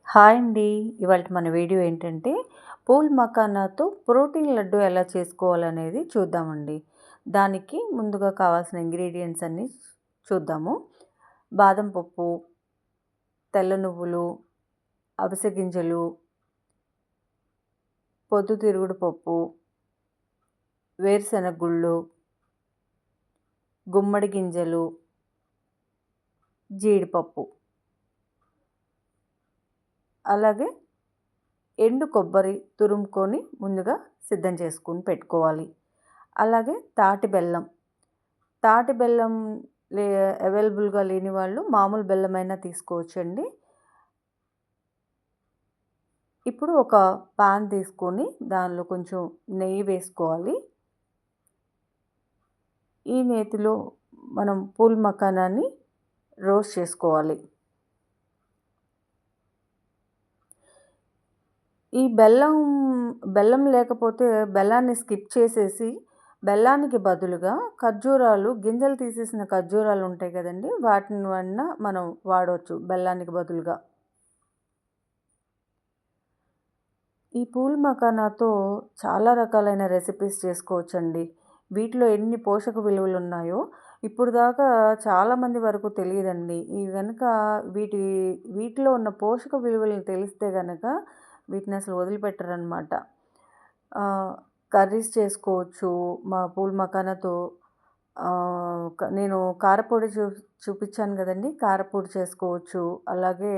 Hi అండి. ఇవాల్టి మన వీడియో ఏంటంటే, పూల్ మఖానాతో ప్రోటీన్ లడ్డు ఎలా చేసుకోవాలనేది చూద్దామండి. దానికి ముందుగా కావాల్సిన ఇంగ్రీడియెంట్స్ అన్నీ చూద్దాము. బాదం పప్పు, తెల్ల నువ్వులు, అవిసె గింజలు, పొద్దుతిరుగుడు పప్పు, వేరుశెనగ గుళ్ళు, గుమ్మడి గింజలు, జీడిపప్పు, అలాగే ఎండు కొబ్బరి తురుముకొని ముందుగా సిద్ధం చేసుకొని పెట్టుకోవాలి. అలాగే తాటి బెల్లం లే అవైలబుల్‌గా లేని వాళ్ళు మామూలు బెల్లమైనా తీసుకోవచ్చండి. ఇప్పుడు ఒక పాన్ తీసుకొని దానిలో కొంచెం నెయ్యి వేసుకోవాలి. ఈ నేతిలో మనం పూల్ మఖానాన్ని రోస్ట్ చేసుకోవాలి. ఈ బెల్లం లేకపోతే బెల్లాన్ని స్కిప్ చేసేసి, బెల్లానికి బదులుగా ఖర్జూరాలు గింజలు తీసేసిన ఖర్జూరాలు ఉంటాయి కదండీ! వాటిని మనం వాడవచ్చు బెల్లానికి బదులుగా. ఈ పూల్ మఖానాతో చాలా రకాలైన రెసిపీస్ చేసుకోవచ్చండి. వీటిలో ఎన్ని పోషక విలువలున్నాయో ఇప్పుడు దాకా చాలామంది వరకు తెలీదండి. ఈ గనక వీటిలో ఉన్న పోషక విలువలను తెలిస్తే గనక వీటిని అసలు వదిలిపెట్టరనమాట. కర్రీస్ చేసుకోవచ్చు పూల్ మఖానాతో. నేను కారపొడి చూపిచ్చాను గదండీ! కారపొడి చేసుకోవచ్చు. అలాగే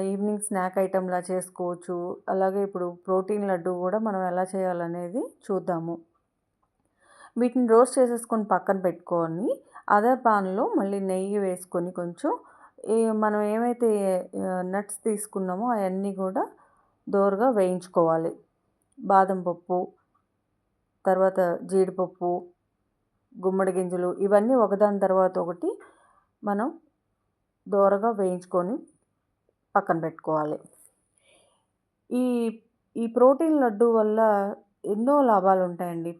ఈవినింగ్ స్నాక్ ఐటెమ్‌లా చేసుకోవచ్చు. అలాగే ఇప్పుడు ప్రోటీన్ లడ్డు గూడా మనం ఎలా చేయాలనేది చూద్దాము. వీటిని రోస్ట్ చేసేసుకొని పక్కన పెట్టుకొని, అదే పాన్‌లో మళ్ళీ నెయ్యి వేసుకొని కొంచెం మనం ఏమైతే నట్స్ తీసుకున్నామో అయన్నీ గూడా దోరగా వేయించుకోవాలి. బాదం పప్పు, తర్వాత జీడిపప్పు, గుమ్మడి గింజలు ఇవన్నీ ఒకదాని తర్వాత ఒకటి మనం దోరగా వేయించుకొని పక్కన పెట్టుకోవాలి. ఈ ఈ ప్రోటీన్ లడ్డు వల్ల ఎన్నో లాభాలుంటాయండి.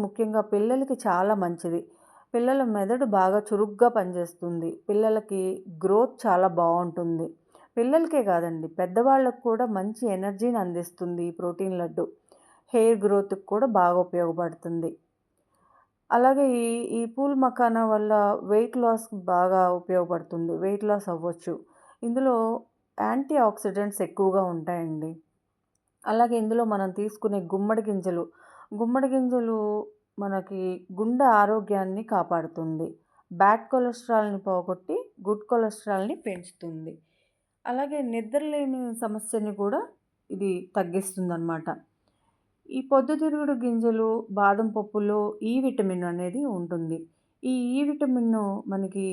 ముఖ్యంగా పిల్లలకి చాలా మంచిది. పిల్లల మెదడు బాగా చురుగ్గా పనిచేస్తుంది. పిల్లలకి గ్రోత్ చాలా బావుంటుంది. పిల్లలకే కాదండి, పెద్దవాళ్ళకి కూడా మంచి ఎనర్జీని అందిస్తుంది ఈ ప్రోటీన్ లడ్డు. హెయిర్ గ్రోత్‌కి కూడా బాగా ఉపయోగపడుతుంది. అలాగే ఈ పూల్ మఖానా వల్ల వెయిట్ లాస్‌కి బాగా ఉపయోగపడుతుంది. వెయిట్ లాస్ అవ్వచ్చు. ఇందులో యాంటీ ఆక్సిడెంట్స్ ఎక్కువగా ఉంటాయండి. అలాగే ఇందులో మనం తీసుకునే గుమ్మడి గింజలు మనకి గుండె ఆరోగ్యాన్ని కాపాడుతుంది. బ్యాడ్ కొలెస్ట్రాల్‌ని పోగొట్టి గుడ్ కొలెస్ట్రాల్‌ని పెంచుతుంది. అలాగే నిద్రలేమి సమస్యని కూడా ఇది తగ్గిస్తుందనమాట. ఈ పొద్దుతిరుగుడు గింజలు, బాదం పప్పులో ఈ విటమిన్ అనేది ఉంటుంది. ఈ విటమిన్ను మనకి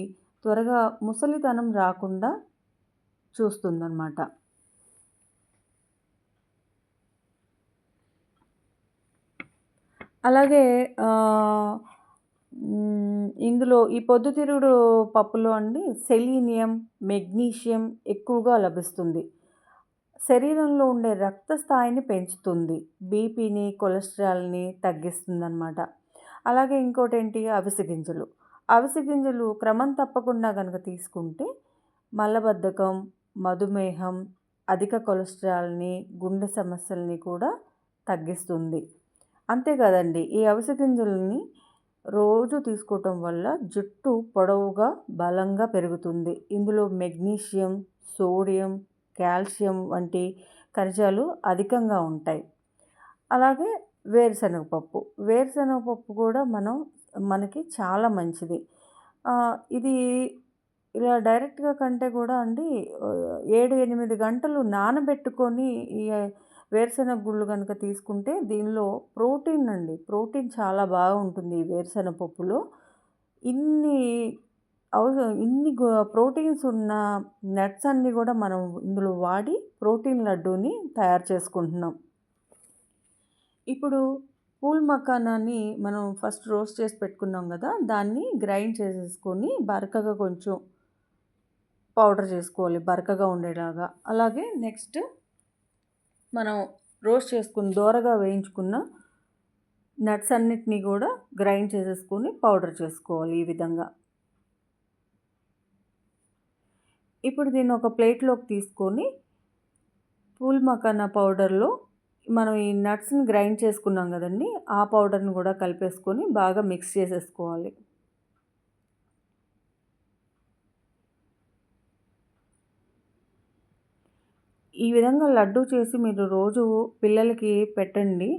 త్వరగా ముసలితనం రాకుండా చూస్తుందనమాట. అలాగే ఇందులో ఈ పొద్దుతిరుగుడు పప్పులో అండి సెలీనియం, మెగ్నీషియం ఎక్కువగా లభిస్తుంది. శరీరంలో ఉండే రక్త స్థాయిని పెంచుతుంది. బీపీని, కొలెస్ట్రాల్‌ని తగ్గిస్తుందనమాట. అలాగే ఇంకోటేంటి అవిసె గింజలు క్రమం తప్పకుండా గనక తీసుకుంటే మలబద్ధకం, మధుమేహం, అధిక కొలెస్ట్రాల్‌ని, గుండె సమస్యలని కూడా తగ్గిస్తుంది. అంతే కాదండి, ఈ అవిసె గింజలని రోజు తీసుకోవటం వల్ల జుట్టు పొడవుగా, బలంగా పెరుగుతుంది. ఇందులో మెగ్నీషియం, సోడియం, కాల్షియం వంటి ఖనిజాలు అధికంగా ఉంటాయి. అలాగే వేరుశనగపప్పు కూడా మనకి చాలా మంచిది. ఇది ఇలా డైరెక్ట్‌గా కంటే కూడా అండి 7, 8 గంటలు నానబెట్టుకొని ఈ వేరుశెనగ గుళ్ళు గనుక తీసుకుంటే దీనిలో ప్రోటీన్ చాలా బాగా ఉంటుంది ఈ వేరుశెనగ పప్పులో. ఇన్ని ప్రోటీన్స్ ఉన్న నట్స్ అన్నీ కూడా మనం ఇందులో వాడి ప్రోటీన్ లడ్డూని తయారు చేసుకుంటున్నాం. ఇప్పుడు పూల్ మఖానాన్ని మనం ఫస్ట్ రోస్ట్ చేసి పెట్టుకున్నాం కదా! దాన్ని గ్రైండ్ చేసేసుకొని బరకగా కొంచెం పౌడర్ చేసుకోవాలి, బరకగా ఉండేలాగా. అలాగే నెక్స్ట్ మనం రోస్ట్ చేసుకుని దోరగా వేయించుకున్న నట్స్ అన్నిటినీ కూడా గ్రైండ్ చేసేసుకొని పౌడర్ చేసుకోవాలి ఈ విధంగా. ఇప్పుడు దీన్ని ఒక ప్లేట్లోకి తీసుకొని పూల్ మఖానా పౌడర్‌లో మనం ఈ నట్స్‌ని గ్రైండ్ చేసుకున్నాం కదండీ! ఆ పౌడర్‌ని కూడా కలిపేసుకొని బాగా మిక్స్ చేసేసుకోవాలి. ఈ విధంగా లడ్డూ చేసి మీరు రోజు పిల్లలకి పెట్టండి.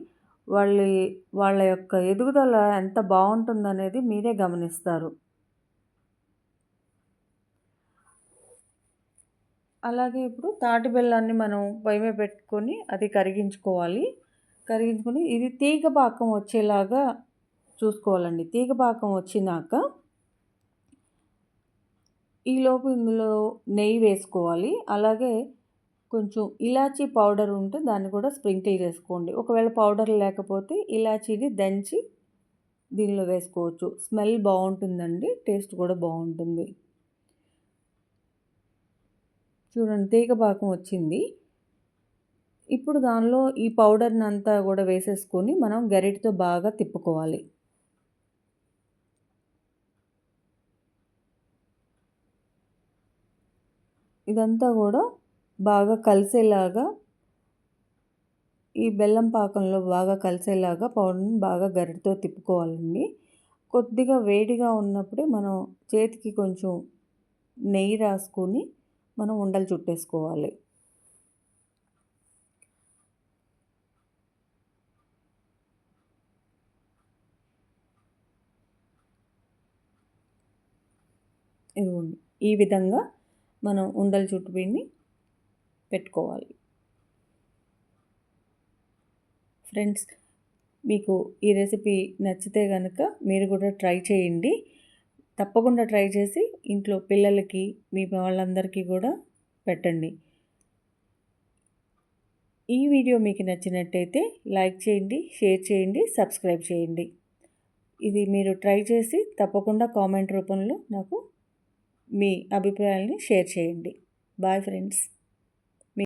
వాళ్ళి వాళ్ళ యొక్క ఎదుగుదల ఎంత బావుంటుందనేది మీరే గమనిస్తారు. అలాగే ఇప్పుడు తాటి బెల్లాన్ని మనం పొయ్యి మీద పెట్టుకొని అది కరిగించుకోవాలి. కరిగించుకొని ఇది తీగ పాకం వచ్చేలాగా చూసుకోవాలండి. తీగ పాకం వచ్చినాక ఈలోపు ఇందులో నెయ్యి వేసుకోవాలి. అలాగే కొంచెం ఇలాచీ పౌడర్ ఉంటే దాన్ని కూడా స్ప్రింకిల్ చేసుకోండి. ఒకవేళ పౌడర్ లేకపోతే ఇలాచీని దంచి దీనిలో వేసుకోవచ్చు. స్మెల్ బావుంటుందండి. టేస్ట్ కూడా బావుంటుంది. చూడండి తీగ పాకం వచ్చింది. ఇప్పుడు దానిలో ఈ పౌడర్‌నంతా కూడా వేసేసుకొని మనం గరిటెతో బాగా తిప్పుకోవాలి. ఇదంతా కూడా బాగా కలిసేలాగా ఈ బెల్లం పాకంలో బాగా కలిసేలాగా పౌడర్‌ని బాగా గరిటెతో తిప్పుకోవాలండి. కొద్దిగా వేడిగా ఉన్నప్పుడే మనం చేతికి కొంచెం నెయ్యి రాసుకొని మనం ఉండలు చుట్టేసుకోవాలి. ఇదిగోండి. ఈ విధంగా మనం ఉండలు చుట్టుకొని పెట్టుకోవాలి. ఫ్రెండ్స్, మీకు ఈ రెసిపీ నచ్చితే గనక మీరు కూడా ట్రై చేయండి. తప్పకుండా ట్రై చేసి ఇంట్లో పిల్లలకి, మీ వాళ్ళందరికీ కూడా పెట్టండి. ఈ వీడియో మీకు నచ్చినట్టయితే లైక్ చేయండి, షేర్ చేయండి, సబ్స్క్రైబ్ చేయండి. ఇది మీరు ట్రై చేసి తప్పకుండా కామెంట్ రూపంలో నాకు మీ అభిప్రాయాలని షేర్ చేయండి. Bye friends.